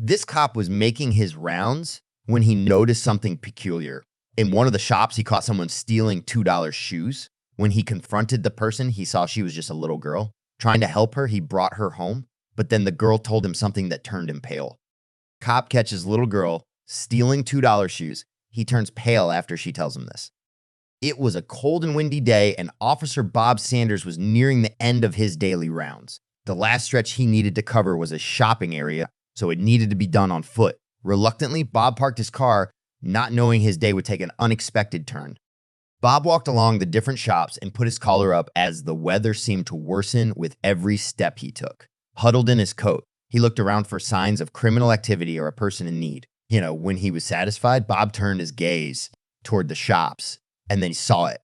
This cop was making his rounds when he noticed something peculiar. In one of the shops, he caught someone stealing $2 shoes. When he confronted the person, he saw she was just a little girl. Trying to help her, he brought her home, but then the girl told him something that turned him pale. Cop catches little girl stealing $2 shoes. He turns pale after she tells him this. It was a cold and windy day, and Officer Bob Sanders was nearing the end of his daily rounds. The last stretch he needed to cover was a shopping area, so it needed to be done on foot. Reluctantly, Bob parked his car, not knowing his day would take an unexpected turn. Bob walked along the different shops and put his collar up as the weather seemed to worsen with every step he took. Huddled in his coat, he looked around for signs of criminal activity or a person in need. When he was satisfied, Bob turned his gaze toward the shops, and then he saw it.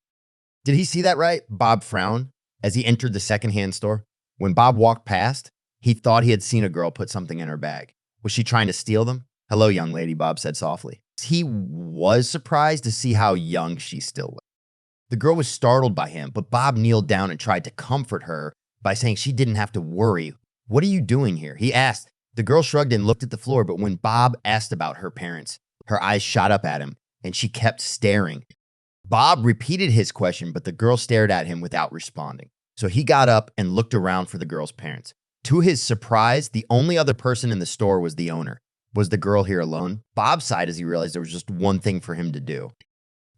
Did he see that right? Bob frowned as he entered the secondhand store. When Bob walked past, he thought he had seen a girl put something in her bag. Was she trying to steal them? "Hello, young lady," Bob said softly. He was surprised to see how young she still was. The girl was startled by him, but Bob kneeled down and tried to comfort her by saying she didn't have to worry. "What are you doing here?" he asked. The girl shrugged and looked at the floor, but when Bob asked about her parents, her eyes shot up at him, and she kept staring. Bob repeated his question, but the girl stared at him without responding. So he got up and looked around for the girl's parents. To his surprise, the only other person in the store was the owner. Was the girl here alone? Bob sighed as he realized there was just one thing for him to do.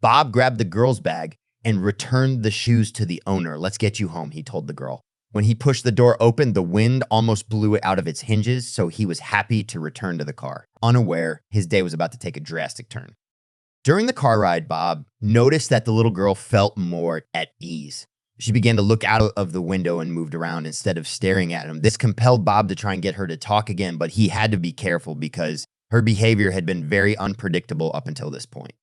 Bob grabbed the girl's bag and returned the shoes to the owner. "Let's get you home," he told the girl. When he pushed the door open, the wind almost blew it out of its hinges, so he was happy to return to the car. Unaware, his day was about to take a drastic turn. During the car ride, Bob noticed that the little girl felt more at ease. She began to look out of the window and moved around instead of staring at him. This compelled Bob to try and get her to talk again, but he had to be careful because her behavior had been very unpredictable up until this point.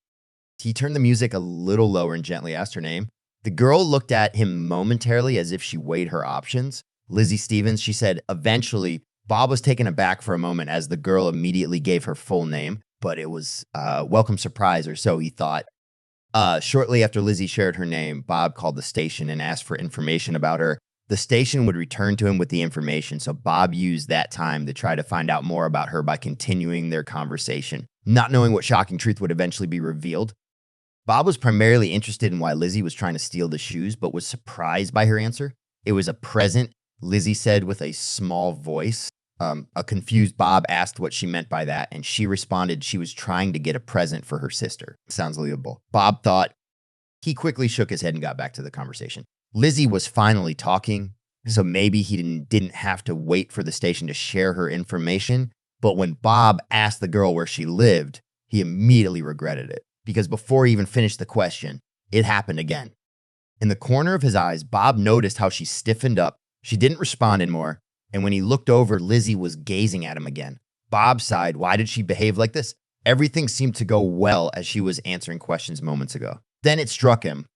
He turned the music a little lower and gently asked her name. The girl looked at him momentarily as if she weighed her options. "Lizzie Stevens," she said. Eventually, Bob was taken aback for a moment as the girl immediately gave her full name, but it was a welcome surprise, or so he thought. Shortly after Lizzie shared her name, Bob called the station and asked for information about her. The station would return to him with the information, so Bob used that time to try to find out more about her by continuing their conversation. Not knowing what shocking truth would eventually be revealed, Bob was primarily interested in why Lizzie was trying to steal the shoes, but was surprised by her answer. "It was a present," Lizzie said with a small voice. A confused Bob asked what she meant by that, and she responded she was trying to get a present for her sister. Sounds believable. Bob thought. He quickly shook his head and got back to the conversation. Lizzie was finally talking, so maybe he didn't have to wait for the station to share her information. But when Bob asked the girl where she lived, he immediately regretted it, because before he even finished the question, it happened again. In the corner of his eyes, Bob noticed how she stiffened up. She didn't respond anymore. And when he looked over, Lizzie was gazing at him again. Bob sighed. Why did she behave like this? Everything seemed to go well as she was answering questions moments ago. Then it struck him.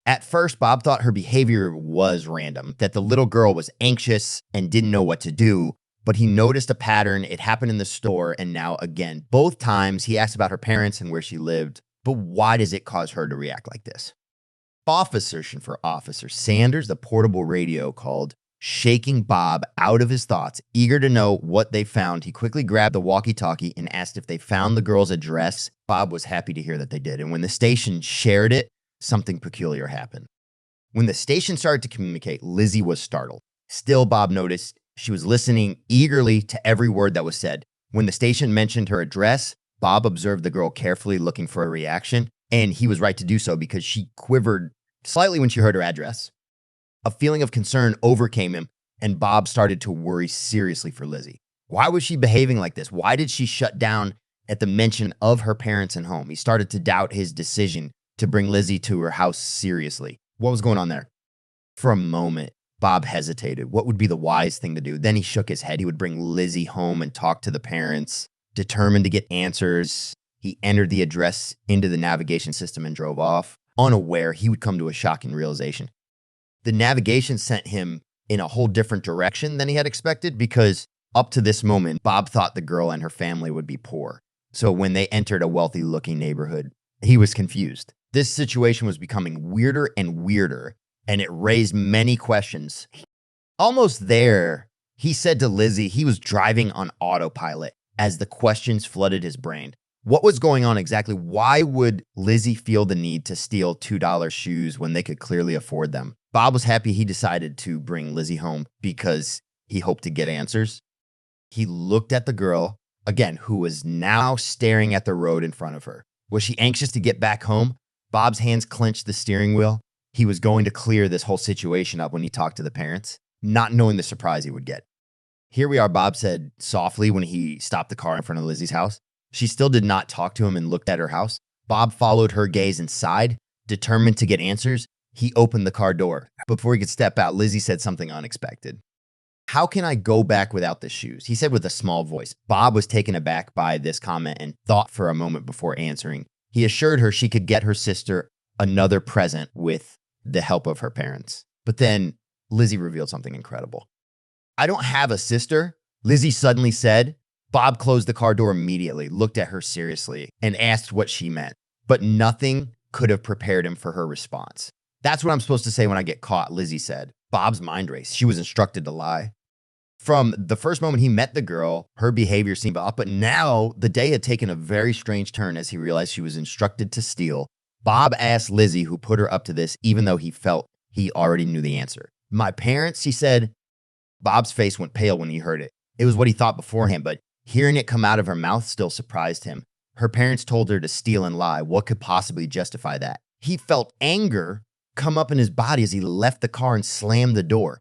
At first, Bob thought her behavior was random, that the little girl was anxious and didn't know what to do. But he noticed a pattern. It happened in the store and now again. Both times he asked about her parents and where she lived. But why does it cause her to react like this? Searching for Officer Sanders, the portable radio called, shaking Bob out of his thoughts. Eager to know what they found, he quickly grabbed the walkie-talkie and asked if they found the girl's address. Bob was happy to hear that they did, and when the station shared it, something peculiar happened. When the station started to communicate, Lizzie was startled. Still, Bob noticed she was listening eagerly to every word that was said. When the station mentioned her address, Bob observed the girl carefully, looking for a reaction, and he was right to do so because she quivered slightly when she heard her address. A feeling of concern overcame him, and Bob started to worry seriously for Lizzie. Why was she behaving like this? Why did she shut down at the mention of her parents and home? He started to doubt his decision to bring Lizzie to her house seriously. What was going on there? For a moment, Bob hesitated. What would be the wise thing to do? Then he shook his head. He would bring Lizzie home and talk to the parents. Determined to get answers, he entered the address into the navigation system and drove off. Unaware, he would come to a shocking realization. The navigation sent him in a whole different direction than he had expected because up to this moment, Bob thought the girl and her family would be poor. So when they entered a wealthy-looking neighborhood, he was confused. This situation was becoming weirder and weirder, and it raised many questions. Almost there, he said to Lizzie he was driving on autopilot. as the questions flooded his brain. What was going on exactly? Why would Lizzie feel the need to steal $2 shoes when they could clearly afford them? Bob was happy he decided to bring Lizzie home because he hoped to get answers. He looked at the girl, again, who was now staring at the road in front of her. Was she anxious to get back home? Bob's hands clenched the steering wheel. He was going to clear this whole situation up when he talked to the parents, not knowing the surprise he would get. Here we are, Bob said softly when he stopped the car in front of Lizzie's house. She still did not talk to him and looked at her house. Bob followed her gaze inside, determined to get answers. He opened the car door. Before he could step out, Lizzie said something unexpected. "How can I go back without the shoes?" he said with a small voice. Bob was taken aback by this comment and thought for a moment before answering. He assured her she could get her sister another present with the help of her parents. But then Lizzie revealed something incredible. "I don't have a sister," Lizzie suddenly said. Bob closed the car door immediately, looked at her seriously, and asked what she meant. But nothing could have prepared him for her response. "That's what I'm supposed to say when I get caught," Lizzie said. Bob's mind raced. She was instructed to lie. From the first moment he met the girl, her behavior seemed off, but now the day had taken a very strange turn as he realized she was instructed to steal. Bob asked Lizzie who put her up to this, even though he felt he already knew the answer. "My parents," she said. Bob's face went pale when he heard it. It was what he thought beforehand, but hearing it come out of her mouth still surprised him. Her parents told her to steal and lie. What could possibly justify that? He felt anger come up in his body as he left the car and slammed the door.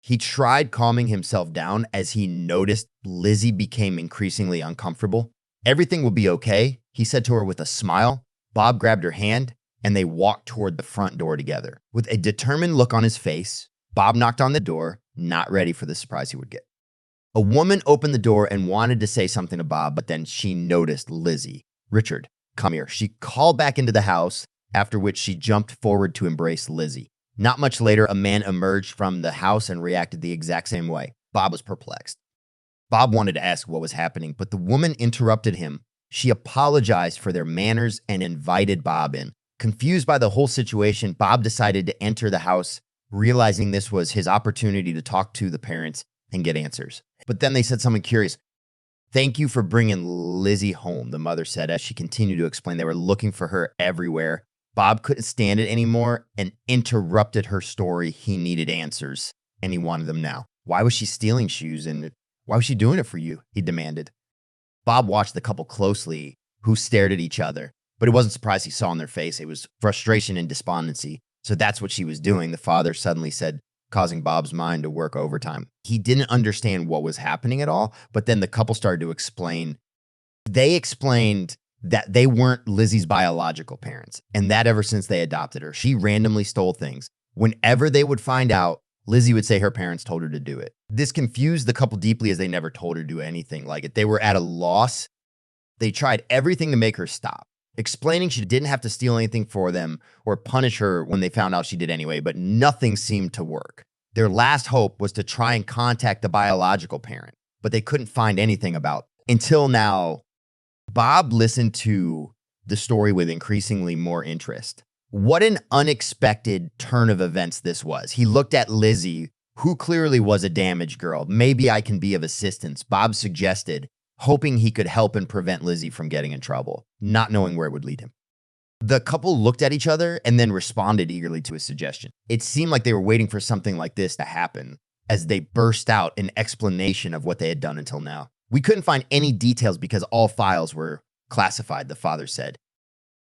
He tried calming himself down as he noticed Lizzie became increasingly uncomfortable. "Everything will be okay," he said to her with a smile. Bob grabbed her hand and they walked toward the front door together. With a determined look on his face, Bob knocked on the door, not ready for the surprise he would get. A woman opened the door and wanted to say something to Bob, but then she noticed Lizzie. "Richard, come here." She called back into the house, after which she jumped forward to embrace Lizzie. Not much later, a man emerged from the house and reacted the exact same way. Bob was perplexed. Bob wanted to ask what was happening, but the woman interrupted him. She apologized for their manners and invited Bob in. Confused by the whole situation, Bob decided to enter the house, realizing this was his opportunity to talk to the parents and get answers. But then they said something curious. "Thank you for bringing Lizzie home," the mother said as she continued to explain they were looking for her everywhere. Bob couldn't stand it anymore and interrupted her story. He needed answers, and he wanted them now. "Why was she stealing shoes, and why was she doing it for you?" he demanded. Bob watched the couple closely, who stared at each other, but it wasn't surprised he saw on their face. It was frustration and despondency. "So that's what she was doing," the father suddenly said, causing Bob's mind to work overtime. He didn't understand what was happening at all, but then the couple started to explain. They explained that they weren't Lizzie's biological parents, and that ever since they adopted her, she randomly stole things. Whenever they would find out, Lizzie would say her parents told her to do it. This confused the couple deeply as they never told her to do anything like it. They were at a loss. They tried everything to make her stop, explaining she didn't have to steal anything for them or punish her when they found out she did anyway, but nothing seemed to work. Their last hope was to try and contact the biological parent, but they couldn't find anything about it. Until now, Bob listened to the story with increasingly more interest. What an unexpected turn of events this was. He looked at Lizzie, who clearly was a damaged girl. "Maybe I can be of assistance," Bob suggested, hoping he could help and prevent Lizzie from getting in trouble, not knowing where it would lead him. The couple looked at each other and then responded eagerly to his suggestion. It seemed like they were waiting for something like this to happen as they burst out an explanation of what they had done until now. "We couldn't find any details because all files were classified," the father said.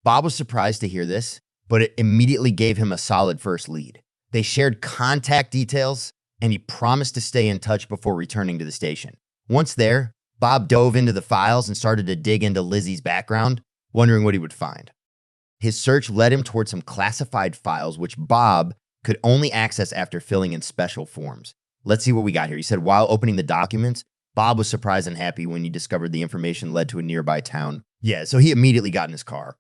Bob was surprised to hear this, but it immediately gave him a solid first lead. They shared contact details, and he promised to stay in touch before returning to the station. Once there, Bob dove into the files and started to dig into Lizzie's background, wondering what he would find. His search led him toward some classified files, which Bob could only access after filling in special forms. "Let's see what we got here," he said. While opening the documents, Bob was surprised and happy when he discovered the information led to a nearby town. Yeah, so he immediately got in his car.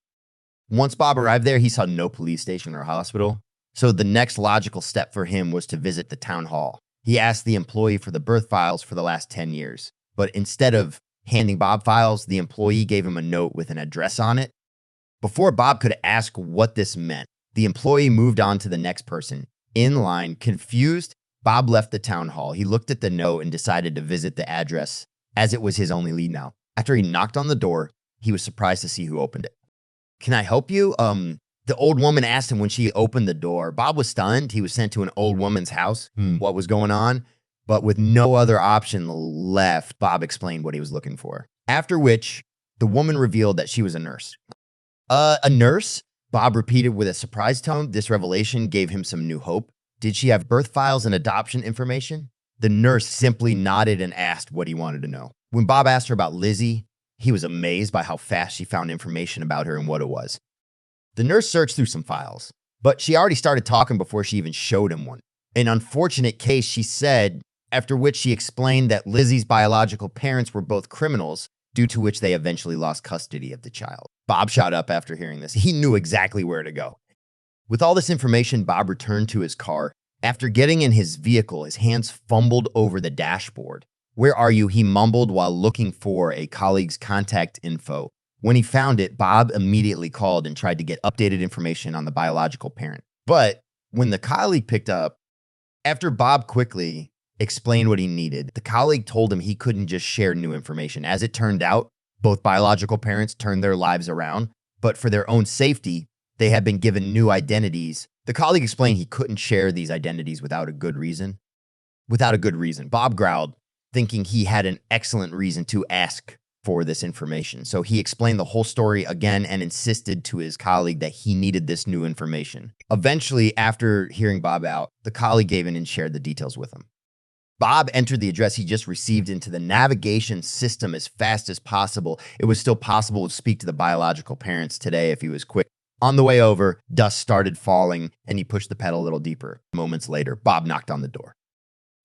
Once Bob arrived there, he saw no police station or hospital. So the next logical step for him was to visit the town hall. He asked the employee for the birth files for the last 10 years. But instead of handing Bob files, the employee gave him a note with an address on it. Before Bob could ask what this meant, the employee moved on to the next person. In line, confused, Bob left the town hall. He looked at the note and decided to visit the address as it was his only lead now. After he knocked on the door, he was surprised to see who opened it. "Can I help you?" The old woman asked him when she opened the door. Bob was stunned. He was sent to an old woman's house. What was going on? But with no other option left, Bob explained what he was looking for. After which, the woman revealed that she was a nurse. A nurse? Bob repeated with a surprised tone. This revelation gave him some new hope. Did she have birth files and adoption information? The nurse simply nodded and asked what he wanted to know. When Bob asked her about Lizzie, he was amazed by how fast she found information about her and what it was. The nurse searched through some files, but she already started talking before she even showed him one. An unfortunate case, she said, after which she explained that Lizzie's biological parents were both criminals, due to which they eventually lost custody of the child. Bob shot up after hearing this. He knew exactly where to go. With all this information, Bob returned to his car. After getting in his vehicle, his hands fumbled over the dashboard. "Where are you?" he mumbled while looking for a colleague's contact info. When he found it, Bob immediately called and tried to get updated information on the biological parent. But when the colleague picked up, after Bob quickly explained what he needed, the colleague told him he couldn't just share new information. As it turned out, both biological parents turned their lives around, but for their own safety, they had been given new identities. The colleague explained he couldn't share these identities without a good reason. Bob growled, thinking he had an excellent reason to ask for this information. So he explained the whole story again and insisted to his colleague that he needed this new information. Eventually, after hearing Bob out, the colleague gave in and shared the details with him. Bob entered the address he just received into the navigation system as fast as possible. It was still possible to speak to the biological parents today if he was quick. On the way over, dust started falling and he pushed the pedal a little deeper. Moments later, Bob knocked on the door.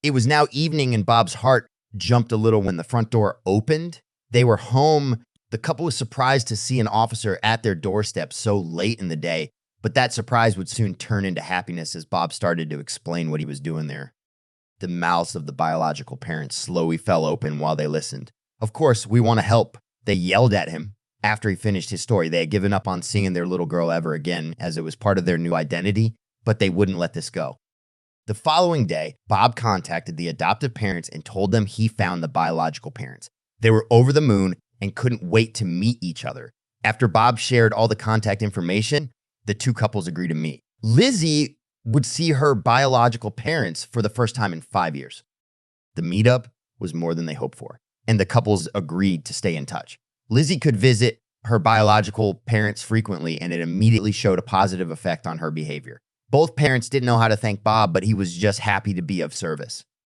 It was now evening and Bob's heart jumped a little when the front door opened. They were home. The couple was surprised to see an officer at their doorstep so late in the day, but that surprise would soon turn into happiness as Bob started to explain what he was doing there. The mouths of the biological parents slowly fell open while they listened. "Of course, we want to help," they yelled at him. After he finished his story, they had given up on seeing their little girl ever again as it was part of their new identity, but they wouldn't let this go. The following day, Bob contacted the adoptive parents and told them he found the biological parents. They were over the moon and couldn't wait to meet each other. After Bob shared all the contact information, the two couples agreed to meet. Lizzie would see her biological parents for the first time in 5 years. The meetup was more than they hoped for, and the couples agreed to stay in touch. Lizzie could visit her biological parents frequently, and it immediately showed a positive effect on her behavior. Both parents didn't know how to thank Bob, but he was just happy to be of service.